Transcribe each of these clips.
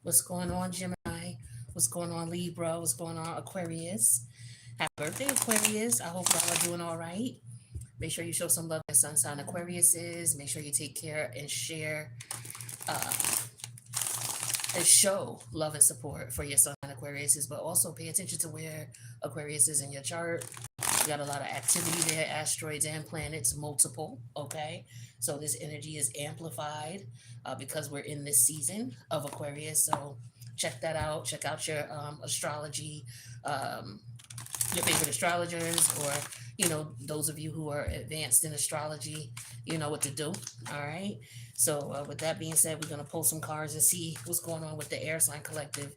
What's going on, Gemini? What's going on, Libra? What's going on, Aquarius? Happy birthday, Aquarius. I hope y'all are doing all right. Make sure you show some love to sun sign Aquarius is. Make sure you take care and share uh, and show love and support for your sun Aquarius is, but also pay attention to where Aquarius is in your chart. You got a lot of activity there, asteroids and planets, multiple. Okay. So this energy is amplified because we're in this season of Aquarius. So check that out. Check out your astrology, um, your favorite astrologers, or those of you who are advanced in astrology, you know what to do. All right. So with that being said, we're going to pull some cards and see what's going on with the air sign collective,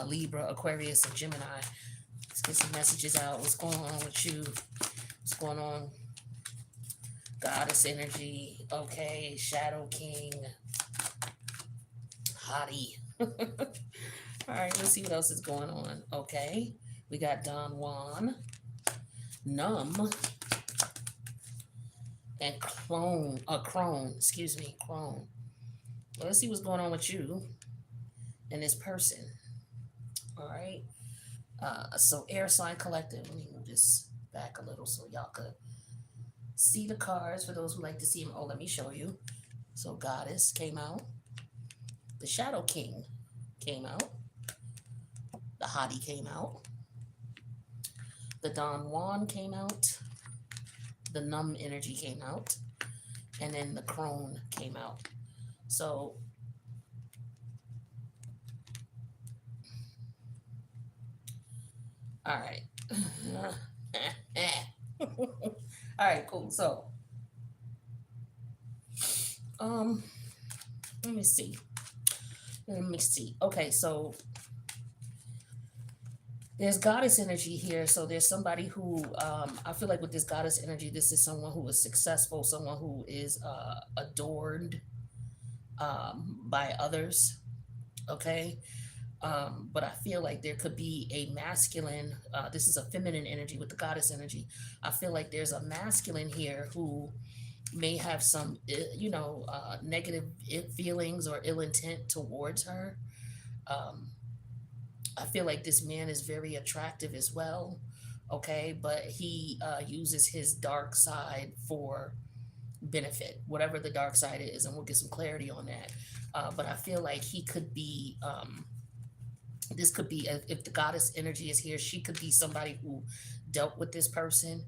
Libra, Aquarius, and Gemini. Let's get some messages out. What's going on with you? What's going on? Goddess energy. Okay. Shadow King. Hottie. All right. Let's see what else is going on. Okay. We got Don Juan. Numb. And Crone. Excuse me. Crone. Well, let's see what's going on with you and this person. All right. So air sign collective. Let me move this back a little so y'all could see the cards for those who like to see them. Oh, let me show you. So Goddess came out. The Shadow King came out. The Hottie came out. The Don Juan came out. The Numb Energy came out. And then the Crone came out. So all right. All right, cool. So um let me see. Okay, so there's goddess energy here. So there's somebody who I feel like with this goddess energy, this is someone who is successful, someone who is adored by others. Okay. But I feel like there could be a masculine, this is a feminine energy with the goddess energy. I feel like there's a masculine here who may have some, negative feelings or ill intent towards her. Um, I feel like this man is very attractive as well. Okay. But he uses his dark side for benefit, whatever the dark side is. And we'll get some clarity on that. But I feel like he could be, this could be, if the goddess energy is here, she could be somebody who dealt with this person,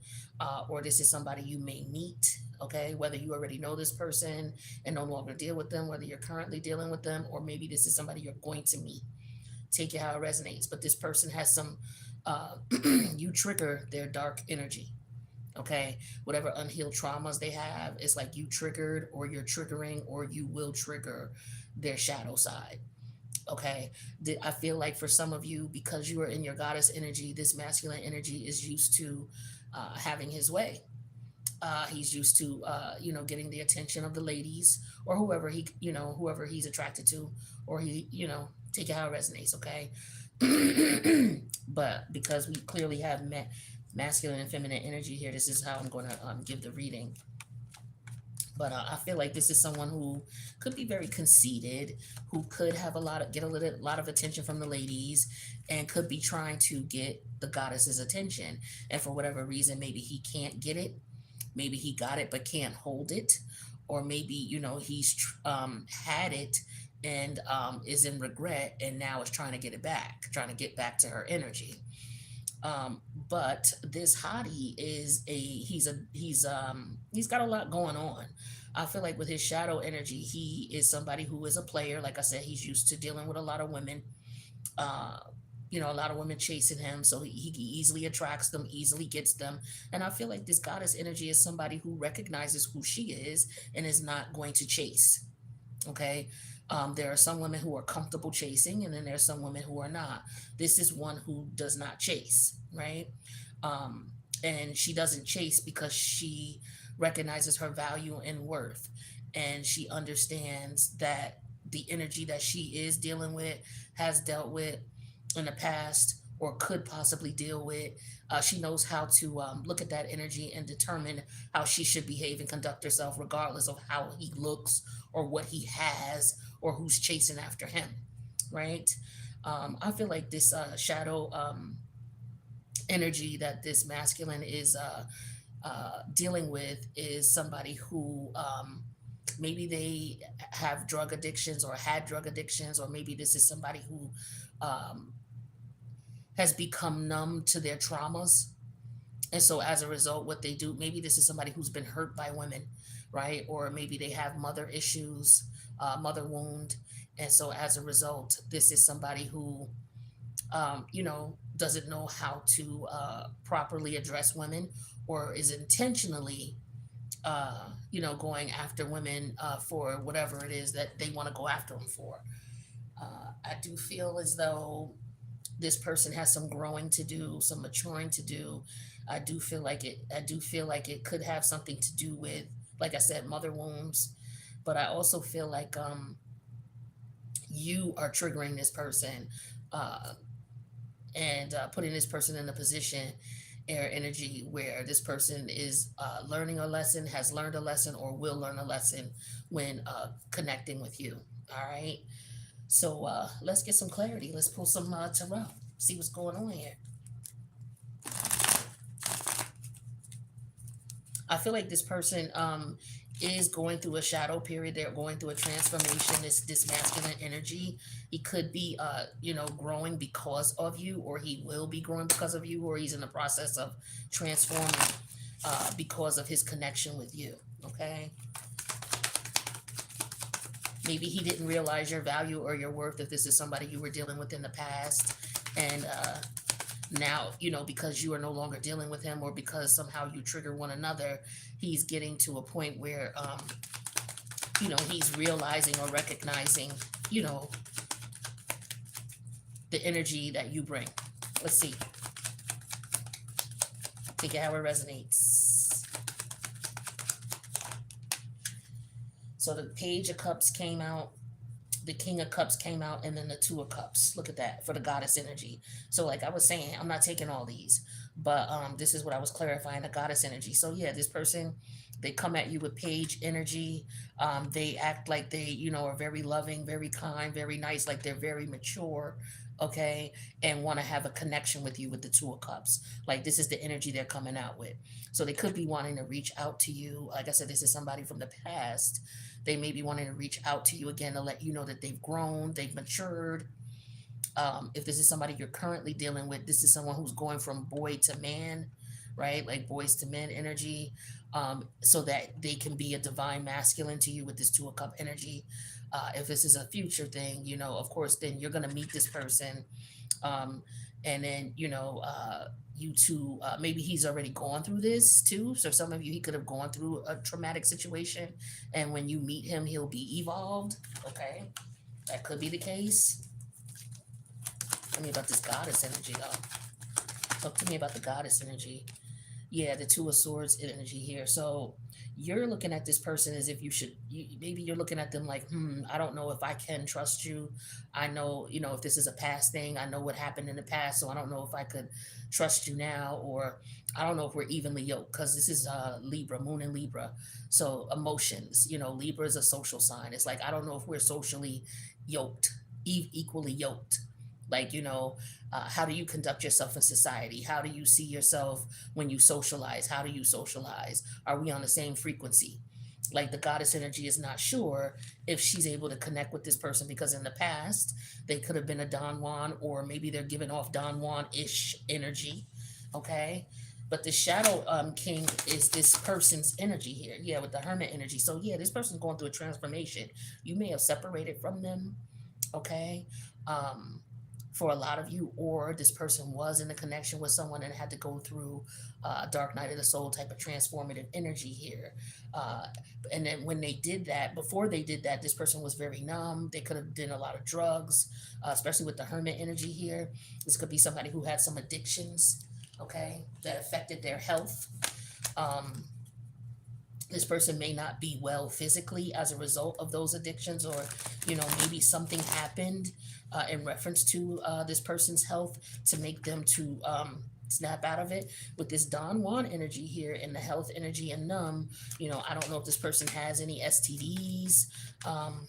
or this is somebody you may meet. Okay, whether you already know this person and no longer deal with them, whether you're currently dealing with them, or maybe this is somebody you're going to meet. Take it how it resonates. But this person has some, you trigger their dark energy. Okay, whatever unhealed traumas they have, it's like you triggered, or you're triggering, or you will trigger their shadow side. Okay. I feel like for some of you, because you are in your goddess energy, this masculine energy is used to having his way. He's used to, getting the attention of the ladies, or whoever he's attracted to, or take it how it resonates. Okay. But because we clearly have masculine and feminine energy here, this is how I'm going to give the reading. But I feel like this is someone who could be very conceited, who could have get a lot of attention from the ladies, and could be trying to get the goddess's attention. And for whatever reason, maybe he can't get it. Maybe he got it but can't hold it, or maybe he's had it and is in regret, and now is trying to get it back, trying to get back to her energy. But this hottie is he's got a lot going on. I feel like with his shadow energy, he is somebody who is a player. Like I said, he's used to dealing with a lot of women. Uh, a lot of women chasing him, so he easily attracts them, easily gets them. And I feel like this goddess energy is somebody who recognizes who she is and is not going to chase. Okay. There are some women who are comfortable chasing, and then there's some women who are not. This is one who does not chase, right? And she doesn't chase because she recognizes her value and worth, and she understands that the energy that she is dealing with, has dealt with in the past, or could possibly deal with. She knows how to look at that energy and determine how she should behave and conduct herself, regardless of how he looks, or what he has, or who's chasing after him. right? I feel like this shadow energy that this masculine is dealing with is somebody who maybe they have drug addictions or had drug addictions, or maybe this is somebody who um, has become numb to their traumas. And so as a result, what they do, maybe this is somebody who's been hurt by women, right? Or maybe they have mother issues, mother wound. And so as a result, this is somebody who, doesn't know how to properly address women, or is intentionally, going after women for whatever it is that they want to go after them for. I do feel as though this person has some growing to do, some maturing to do. I do feel like it could have something to do with, like I said, mother wounds. But I also feel like you are triggering this person, uh, and putting this person in a position, air energy, where this person is learning a lesson, has learned a lesson, or will learn a lesson when connecting with you. All right. So let's get some clarity. Let's pull some tarot. See what's going on here. I feel like this person is going through a shadow period. They're going through a transformation. This masculine energy. He could be growing because of you, or he will be growing because of you, or he's in the process of transforming because of his connection with you. Okay. Maybe he didn't realize your value or your worth if this is somebody you were dealing with in the past. And now, because you are no longer dealing with him, or because somehow you trigger one another, he's getting to a point where, he's realizing or recognizing, the energy that you bring. Let's see. Take it how it resonates. So the Page of Cups came out, the King of Cups came out, and then the Two of Cups. Look at that for the goddess energy. So like I was saying, I'm not taking all these, but this is what I was clarifying, the goddess energy. So yeah, this person, they come at you with Page energy. They act like they, are very loving, very kind, very nice, like they're very mature, okay, and want to have a connection with you with the Two of Cups. Like this is the energy they're coming out with. So they could be wanting to reach out to you. Like I said, this is somebody from the past. They may be wanting to reach out to you again to let you know that they've grown, they've matured. If this is somebody you're currently dealing with, this is someone who's going from boy to man, right? Like boys to men energy, so that they can be a divine masculine to you with this Two of Cup energy. If this is a future thing, of course, then you're going to meet this person. And then, you two, maybe he's already gone through this too. So some of you, he could have gone through a traumatic situation. And when you meet him, he'll be evolved. Okay. That could be the case. Tell me about this goddess energy, though. Talk to me about the goddess energy. Yeah, the Two of Swords energy here. So you're looking at this person as if maybe you're looking at them like, I don't know if I can trust you. I know, if this is a past thing, I know what happened in the past. So I don't know if I could trust you now, or I don't know if we're evenly yoked, because this is Libra, moon in Libra. So emotions, Libra is a social sign. It's like, I don't know if we're socially yoked, equally yoked. Like, how do you conduct yourself in society? How do you see yourself when you socialize? How do you socialize? Are we on the same frequency? Like the goddess energy is not sure if she's able to connect with this person, because in the past they could have been a Don Juan, or maybe they're giving off Don Juan-ish energy. Okay. But the shadow king is this person's energy here. Yeah, with the hermit energy. So yeah, this person's going through a transformation. You may have separated from them. Okay. For a lot of you, or this person was in a connection with someone and had to go through a dark night of the soul type of transformative energy here. And then when they did that, before they did that, this person was very numb. They could have done a lot of drugs, especially with the hermit energy here. This could be somebody who had some addictions, okay, that affected their health. This person may not be well physically as a result of those addictions, or maybe something happened in reference to this person's health to make them to snap out of it. With this Don Juan energy here and the health energy and numb, I don't know if this person has any STDs, um,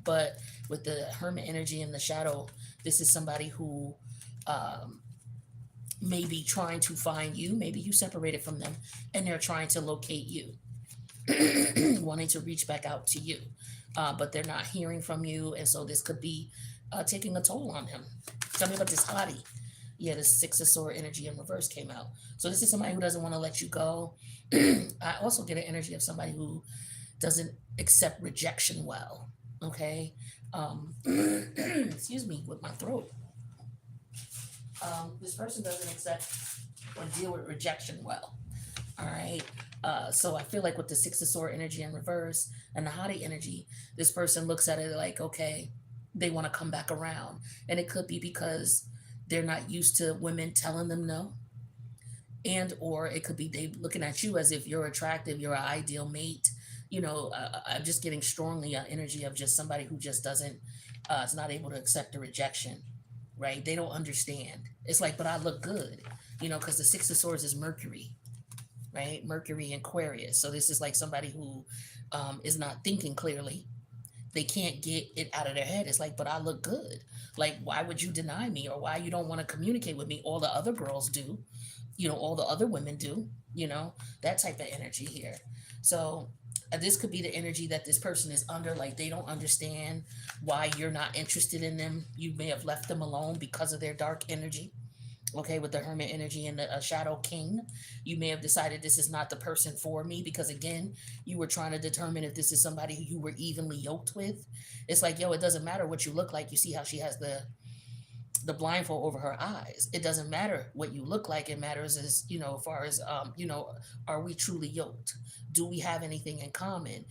but with the hermit energy and the shadow, this is somebody who um, may be trying to find you. Maybe you separated from them and they're trying to locate you, wanting to reach back out to you, but they're not hearing from you. And so this could be taking a toll on him. Tell me about this hottie. Yeah, the Six of Sword energy in reverse came out. So this is somebody who doesn't want to let you go. I also get an energy of somebody who doesn't accept rejection well. Okay. Excuse me with my throat. This person doesn't accept or deal with rejection well. All right. So I feel like with the Six of Sword energy in reverse and the hottie energy, this person looks at it like, okay, they want to come back around. And it could be because they're not used to women telling them no. And or it could be they looking at you as if you're attractive, you're an ideal mate. I'm just getting strongly an energy of just somebody who just doesn't, is not able to accept the rejection, right? They don't understand. It's like, but I look good, because the Six of Swords is Mercury, right? Mercury and Aquarius. So this is like somebody who is not thinking clearly. They can't get it out of their head. It's like, but I look good. Like, why would you deny me, or why you don't want to communicate with me? All the other girls do, all the other women do, that type of energy here. So this could be the energy that this person is under. Like, they don't understand why you're not interested in them. You may have left them alone because of their dark energy. Okay, with the hermit energy and the shadow king, you may have decided this is not the person for me because, again, you were trying to determine if this is somebody who you were evenly yoked with. It's like, yo, it doesn't matter what you look like. You see how she has the blindfold over her eyes. It doesn't matter what you look like. It matters as, as far as, are we truly yoked? Do we have anything in common?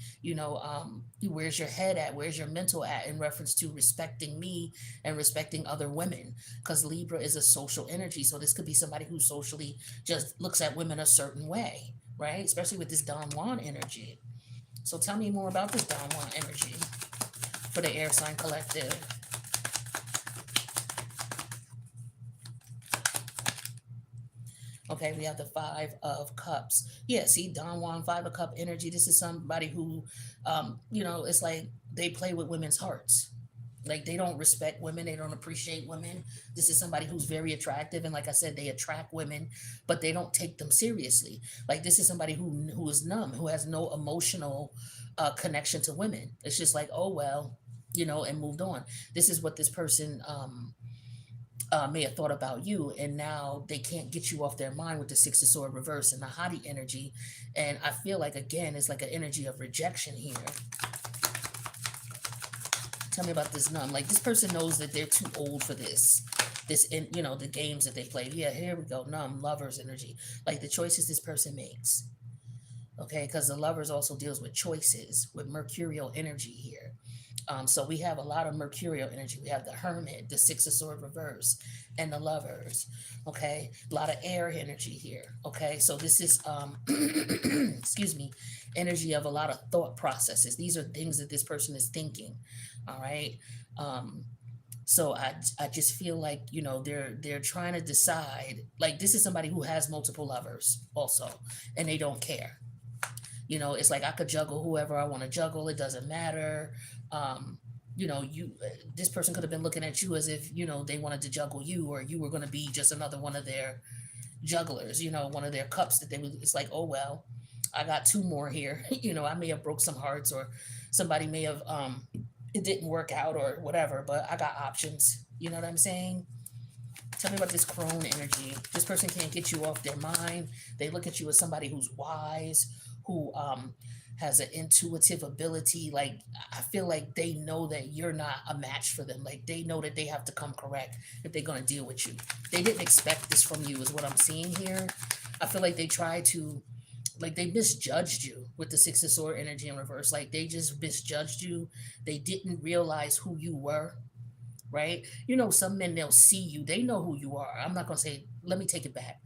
Where's your head at? Where's your mental at in reference to respecting me and respecting other women? Because Libra is a social energy. So this could be somebody who socially just looks at women a certain way, right? Especially with this Don Juan energy. So tell me more about this Don Juan energy for the air sign collective. Okay, we have the Five of Cups. Yeah, see, Don Juan, Five of Cup energy. This is somebody who, it's like they play with women's hearts. Like, they don't respect women. They don't appreciate women. This is somebody who's very attractive. And like I said, they attract women, but they don't take them seriously. Like, this is somebody who is numb, who has no emotional connection to women. It's just like, oh, well, and moved on. This is what this person may have thought about you, and now they can't get you off their mind with the Six of Sword reverse and the hottie energy. And I feel like, again, it's like an energy of rejection here. Tell me about this numb. Like, this person knows that they're too old for this. The games that they play. Yeah, here we go. Numb, lovers energy. Like, the choices this person makes. Okay, because the lovers also deals with choices, with mercurial energy here. So we have a lot of mercurial energy. We have the hermit, the Six of Sword reverse, and the lovers. Okay, a lot of air energy here. Okay, so this is excuse me, energy of a lot of thought processes. These are things that this person is thinking. All right. So I just feel like, they're trying to decide. Like, this is somebody who has multiple lovers also, and they don't care. It's like, I could juggle whoever I want to juggle. It doesn't matter. This person could have been looking at you as if, they wanted to juggle you, or you were going to be just another one of their jugglers, one of their cups that it's like, oh, well, I got two more here. I may have broke some hearts, or somebody may have, it didn't work out or whatever, but I got options. You know what I'm saying? Tell me about this crone energy. This person can't get you off their mind. They look at you as somebody who's wise, who has an intuitive ability. Like, I feel like they know that you're not a match for them. Like, they know that they have to come correct if they're going to deal with you. They didn't expect this from you is what I'm seeing here. I feel like they tried to, like, they misjudged you with the Six of Sword energy in reverse. Like, they just misjudged you. They didn't realize who you were, right? Some men, they'll see you. They know who you are. I'm not going to say, let me take it back.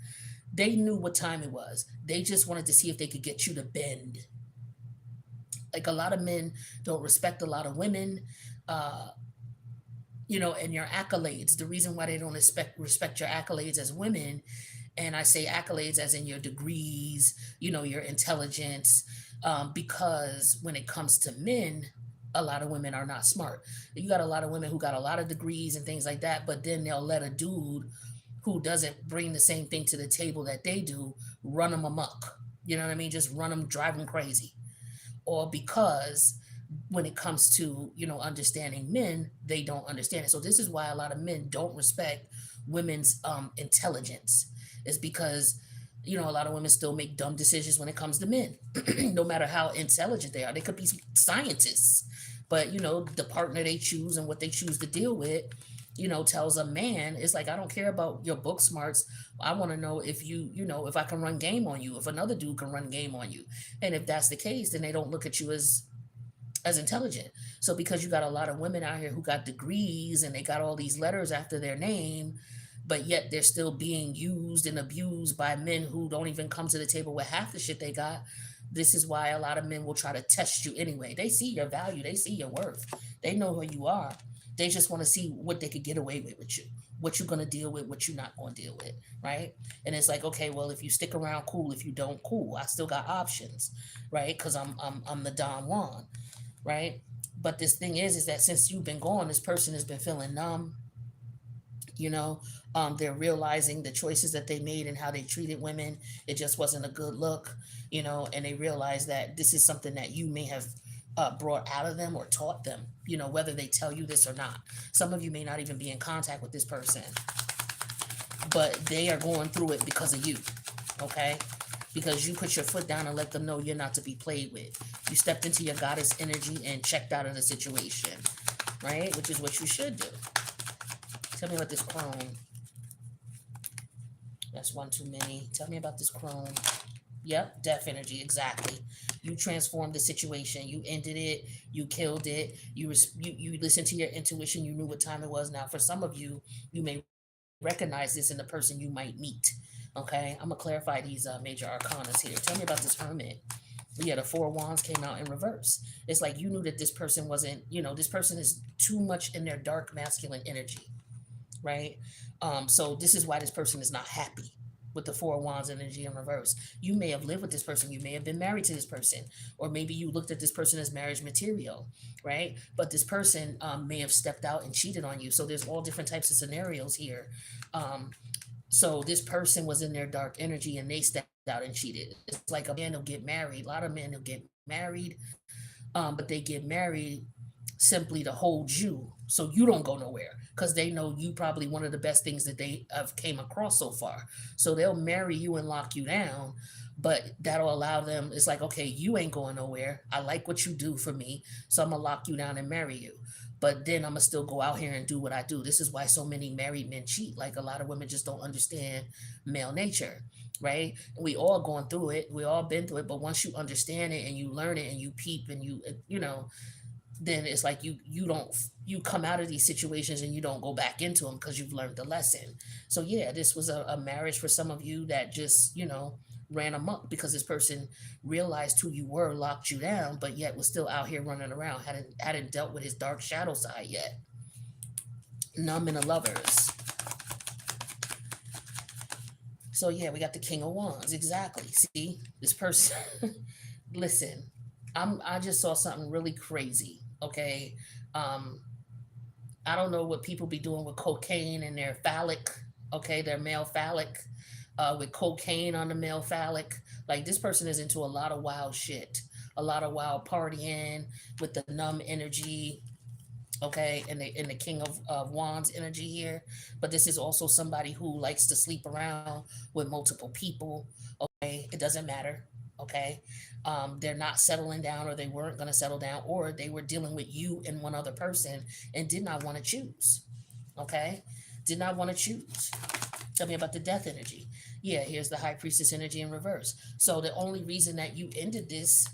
They knew what time it was. They just wanted to see if they could get you to bend. Like, a lot of men don't respect a lot of women. and your accolades. The reason why they don't respect your accolades as women, and I say accolades as in your degrees, your intelligence, because when it comes to men, a lot of women are not smart. You got a lot of women who got a lot of degrees and things like that, but then they'll let a dude who doesn't bring the same thing to the table that they do run them amok. You know what I mean? Just run them, drive them crazy. Or because when it comes to understanding men, they don't understand it. So this is why a lot of men don't respect women's intelligence, is because a lot of women still make dumb decisions when it comes to men. No matter how intelligent they are, they could be scientists, but the partner they choose and what they choose to deal with, tells a man, it's like, I don't care about your book smarts. I want to know if if I can run game on you, if another dude can run game on you. And if that's the case, then they don't look at you as intelligent. So because you got a lot of women out here who got degrees and they got all these letters after their name, but yet they're still being used and abused by men who don't even come to the table with half the shit they got. This is why a lot of men will try to test you anyway. They see your value, they see your worth, they know who you are. They just want to see what they could get away with you, what you're going to deal with, what you're not going to deal with, right? And it's like, okay, well, if you stick around, cool. If you don't, cool. I still got options, right? Because I'm the Don Juan, right? But this thing is that since you've been gone, this person has been feeling numb. You know, they're realizing the choices that they made and how they treated women. It just wasn't a good look, and they realize that this is something that you may have brought out of them or taught them, whether they tell you this or not. Some of you may not even be in contact with this person, but they are going through it because of you, okay? Because you put your foot down and let them know you're not to be played with. You stepped into your goddess energy and checked out of the situation, right? Which is what you should do. Tell me about this crone. That's one too many. Tell me about this crone. Yep, death energy, exactly. You transformed the situation. You ended it. You killed it. You listened to your intuition. You knew what time it was. Now, for some of you, you may recognize this in the person you might meet. Okay, I'm gonna clarify these major arcanas here. Tell me about this hermit. Yeah, the four wands came out in reverse. It's like you knew that this person wasn't. This person is too much in their dark masculine energy, right? So this is why this person is not happy with the four wands energy in reverse. You may have lived with this person, you may have been married to this person, or maybe you looked at this person as marriage material, right? But this person may have stepped out and cheated on you. So there's all different types of scenarios here. So this person was in their dark energy and they stepped out and cheated. It's like a man will get married. A lot of men will get married, but they get married simply to hold you so you don't go nowhere, because they know you probably one of the best things that they have came across so far. So they'll marry you and lock you down, but that'll allow them, it's like, okay, you ain't going nowhere, I like what you do for me, so I'm gonna lock you down and marry you, but then I'm gonna still go out here and do what I do. This is why so many married men cheat. Like, a lot of women just don't understand male nature, right? We all going through it, we all been through it, but once you understand it and you learn it and you peep and then it's like you come out of these situations and you don't go back into them because you've learned the lesson. So yeah, this was a marriage for some of you that just ran amok because this person realized who you were, locked you down, but yet was still out here running around, hadn't dealt with his dark shadow side yet. Numb in the lovers. So yeah, we got the King of Wands. Exactly. See, this person listen, I just saw something really crazy. Okay. I don't know what people be doing with cocaine and their phallic, okay, their male phallic, with cocaine on the male phallic. Like, this person is into a lot of wild shit, a lot of wild partying with the numb energy, okay, and the King of Wands energy here. But this is also somebody who likes to sleep around with multiple people, okay? It doesn't matter, okay? They're not settling down, or they weren't going to settle down, or they were dealing with you and one other person and did not want to choose, okay? Did not want to choose. Tell me about the death energy. Yeah, here's the High Priestess energy in reverse. So the only reason that you ended this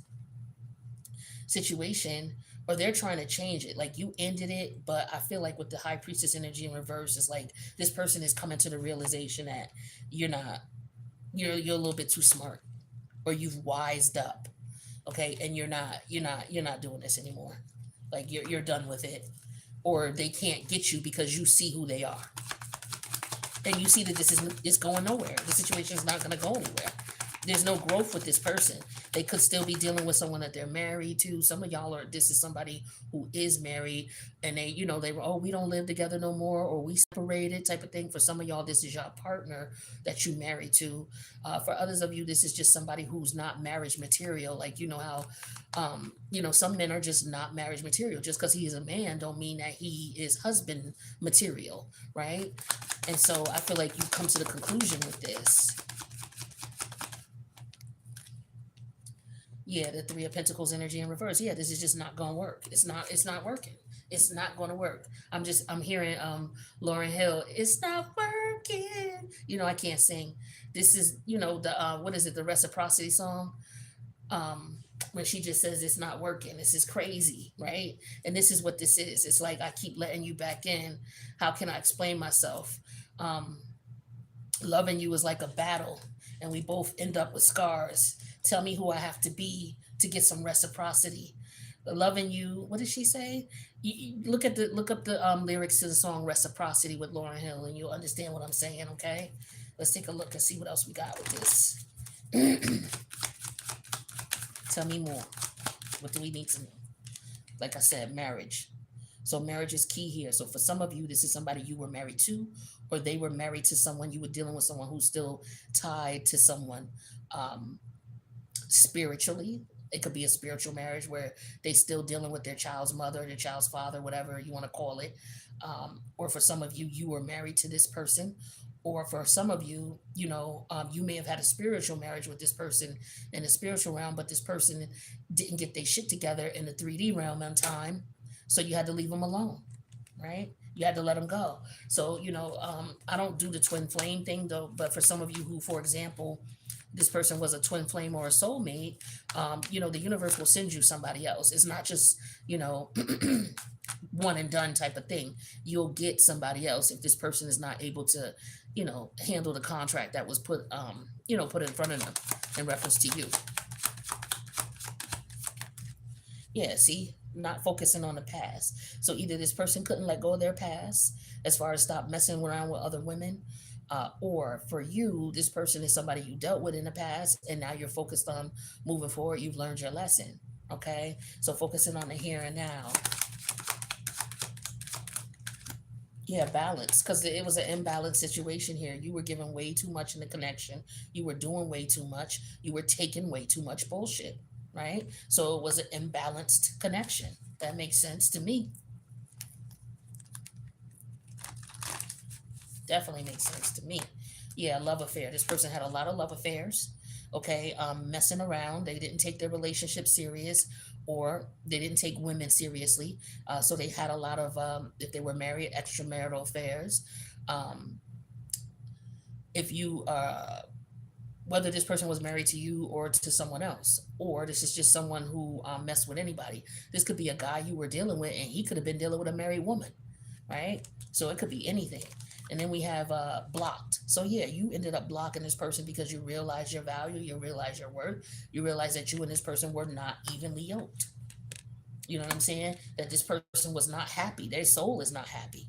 situation, or they're trying to change it, like, you ended it, but I feel like with the High Priestess energy in reverse, it's like this person is coming to the realization that you're a little bit too smart, or you've wised up, okay, and you're not doing this anymore. Like, you're done with it, or they can't get you because you see who they are. And you see that this is going nowhere. The situation is not going to go anywhere. There's no growth with this person. They could still be dealing with someone that they're married to. Some of y'all this is somebody who is married, and they were, oh, we don't live together no more, or we separated type of thing. For some of y'all, this is your partner that you married to. For others of you, this is just somebody who's not marriage material. Like, you know how, some men are just not marriage material. Just because he is a man don't mean that he is husband material, right? And so I feel like you come to the conclusion with this. Yeah, the Three of Pentacles energy in reverse. Yeah, this is just not gonna work. It's not working. It's not gonna work. I'm hearing Lauryn Hill, it's not working. I can't sing. This is, the what is it, the reciprocity song? When she just says it's not working. This is crazy, right? And this is what this is. It's like I keep letting you back in. How can I explain myself? Loving you is like a battle, and we both end up with scars. Tell me who I have to be to get some reciprocity. Loving you, what did she say? Look up the lyrics to the song Reciprocity with Lauryn Hill, and you'll understand what I'm saying, okay? Let's take a look and see what else we got with this. Tell me more. What do we need to know? Like I said, marriage. So marriage is key here. So for some of you, this is somebody you were married to, or they were married to someone. You were dealing with someone who's still tied to someone spiritually. It could be a spiritual marriage where they still dealing with their child's mother, their child's father, whatever you want to call it. Or for some of you, you were married to this person. Or for some of you, you may have had a spiritual marriage with this person in the spiritual realm, but this person didn't get their shit together in the 3D realm on time. So you had to leave them alone, right? You had to let them go. So, I don't do the twin flame thing though, but for some of you who, for example, this person was a twin flame or a soulmate, the universe will send you somebody else. It's not just, one and done type of thing. You'll get somebody else if this person is not able to, handle the contract that was put in front of them in reference to you. Yeah, see, not focusing on the past. So either this person couldn't let go of their past as far as stop messing around with other women, or for you, this person is somebody you dealt with in the past, and now you're focused on moving forward. You've learned your lesson. Okay, so focusing on the here and now. Yeah, balance, because it was an imbalanced situation here. You were giving way too much in the connection. You were doing way too much. You were taking way too much bullshit, right? So it was an imbalanced connection. That makes sense to me. Definitely makes sense to me. Yeah, love affair. This person had a lot of love affairs. Okay, messing around. They didn't take their relationship serious, or they didn't take women seriously. So they had a lot of, if they were married, extramarital affairs. If you, whether this person was married to you or to someone else, or this is just someone who messed with anybody. This could be a guy you were dealing with, and he could have been dealing with a married woman, right? So it could be anything. And then we have blocked. So yeah, you ended up blocking this person because you realize your value, you realize your worth, you realize that you and this person were not evenly yoked. You know what I'm saying? That this person was not happy. Their soul is not happy.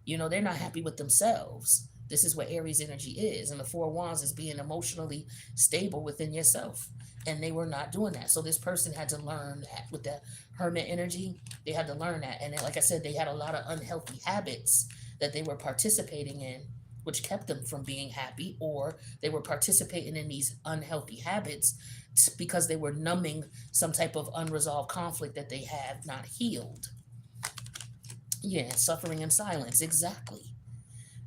They're not happy with themselves. This is what Aries energy is. And the Four of Wands is being emotionally stable within yourself. And they were not doing that. So this person had to learn that with the Hermit energy. They had to learn that. And then, like I said, they had a lot of unhealthy habits that they were participating in, which kept them from being happy, or they were participating in these unhealthy habits because they were numbing some type of unresolved conflict that they have not healed. Yeah, suffering in silence, exactly.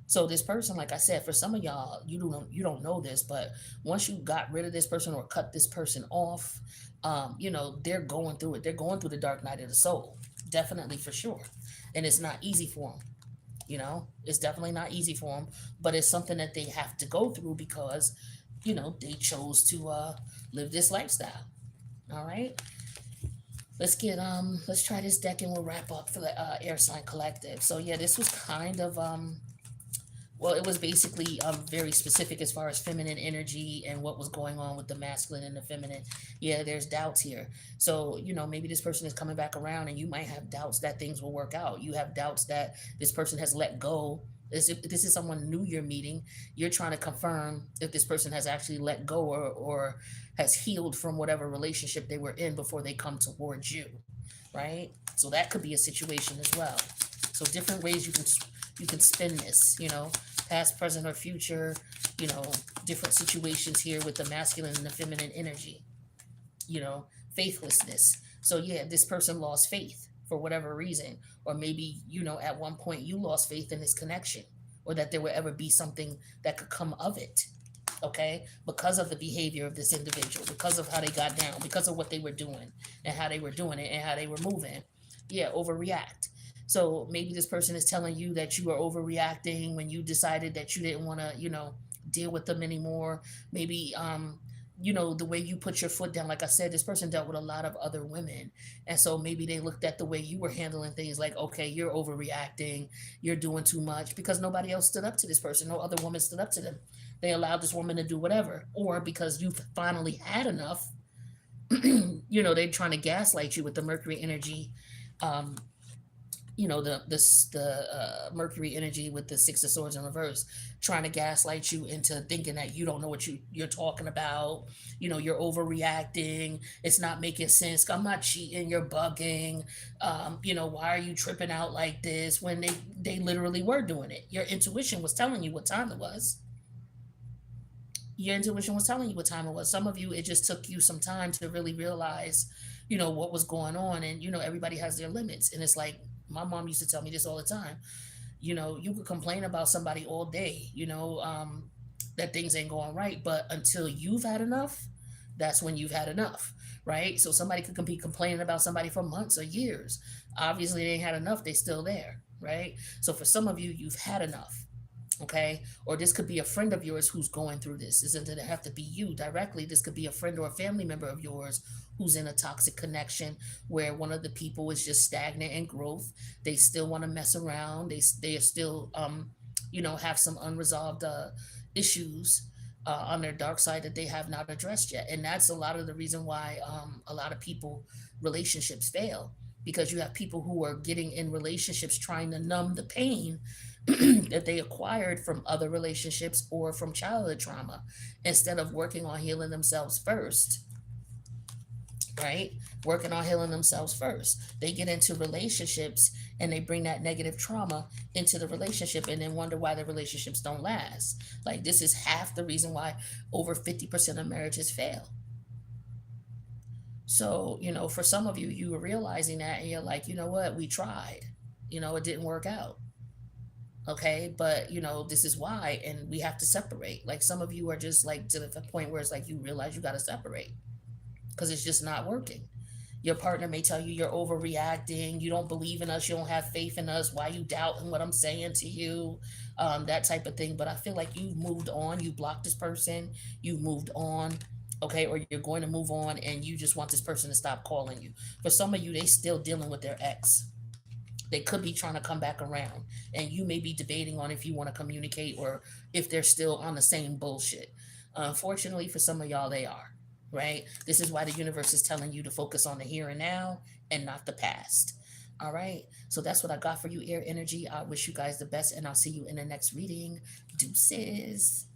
So this person, like I said, for some of y'all, you don't know this, but once you got rid of this person or cut this person off, they're going through it. They're going through the dark night of the soul, definitely, for sure. And it's not easy for them. It's definitely not easy for them, but it's something that they have to go through because, they chose to live this lifestyle. All right. Let's try this deck and we'll wrap up for the air sign collective. So yeah, this was kind of Well, it was basically very specific as far as feminine energy and what was going on with the masculine and the feminine. Yeah, there's doubts here. So, maybe this person is coming back around and you might have doubts that things will work out. You have doubts that this person has let go. If this is someone new you're meeting, you're trying to confirm if this person has actually let go, or has healed from whatever relationship they were in before they come towards you, right? So that could be a situation as well. So different ways you can spin this, past, present, or future, you know, different situations here with the masculine and the feminine energy, faithlessness. So yeah, this person lost faith for whatever reason, or maybe, at one point you lost faith in this connection, or that there would ever be something that could come of it. Okay, because of the behavior of this individual, because of how they got down, because of what they were doing and how they were doing it and how they were moving. Yeah, overreact. So maybe this person is telling you that you are overreacting when you decided that you didn't want to, deal with them anymore. Maybe the way you put your foot down, like I said, this person dealt with a lot of other women, and so maybe they looked at the way you were handling things like, okay, you're overreacting, you're doing too much, because nobody else stood up to this person, no other woman stood up to them. They allowed this woman to do whatever, or because you finally had enough. They're trying to gaslight you with the Mercury energy. um, the Mercury energy with the Six of Swords in reverse, trying to gaslight you into thinking that you don't know what you're talking about. You're overreacting. It's not making sense. I'm not cheating. You're bugging. Why are you tripping out like this when they literally were doing it? Your intuition was telling you what time it was. Your intuition was telling you what time it was. Some of you, it just took you some time to really realize, what was going on. And, everybody has their limits. And it's like, my mom used to tell me this all the time. You could complain about somebody all day, that things ain't going right. But until you've had enough, that's when you've had enough, right? So somebody could be complaining about somebody for months or years. Obviously, they ain't had enough. They still there, right? So for some of you, you've had enough. Okay, or this could be a friend of yours who's going through this. Doesn't it have to be you directly? This could be a friend or a family member of yours who's in a toxic connection where one of the people is just stagnant in growth. They still want to mess around. They are still have some unresolved issues on their dark side that they have not addressed yet. And that's a lot of the reason why a lot of people relationships fail, because you have people who are getting in relationships trying to numb the pain that they acquired from other relationships or from childhood trauma, instead of working on healing themselves first, right? Working on healing themselves first. They get into relationships and they bring that negative trauma into the relationship and then wonder why the relationships don't last. Like, this is half the reason why over 50% of marriages fail. So, for some of you, you are realizing that and you're like, you know what, we tried, it didn't work out. Okay, but this is why, and we have to separate. Like, some of you are just like to the point where it's like you realize you got to separate because it's just not working. Your partner may tell you you're overreacting, you don't believe in us, you don't have faith in us, why you doubting what I'm saying to you, that type of thing. But I feel like you've moved on, you blocked this person, you've moved on. Okay, or you're going to move on and you just want this person to stop calling you. For some of you, they still dealing with their ex. They could be trying to come back around, and you may be debating on if you want to communicate or if they're still on the same bullshit. Unfortunately, for some of y'all, they are, right? This is why the universe is telling you to focus on the here and now and not the past. All right, so that's what I got for you, air energy. I wish you guys the best, and I'll see you in the next reading. Deuces.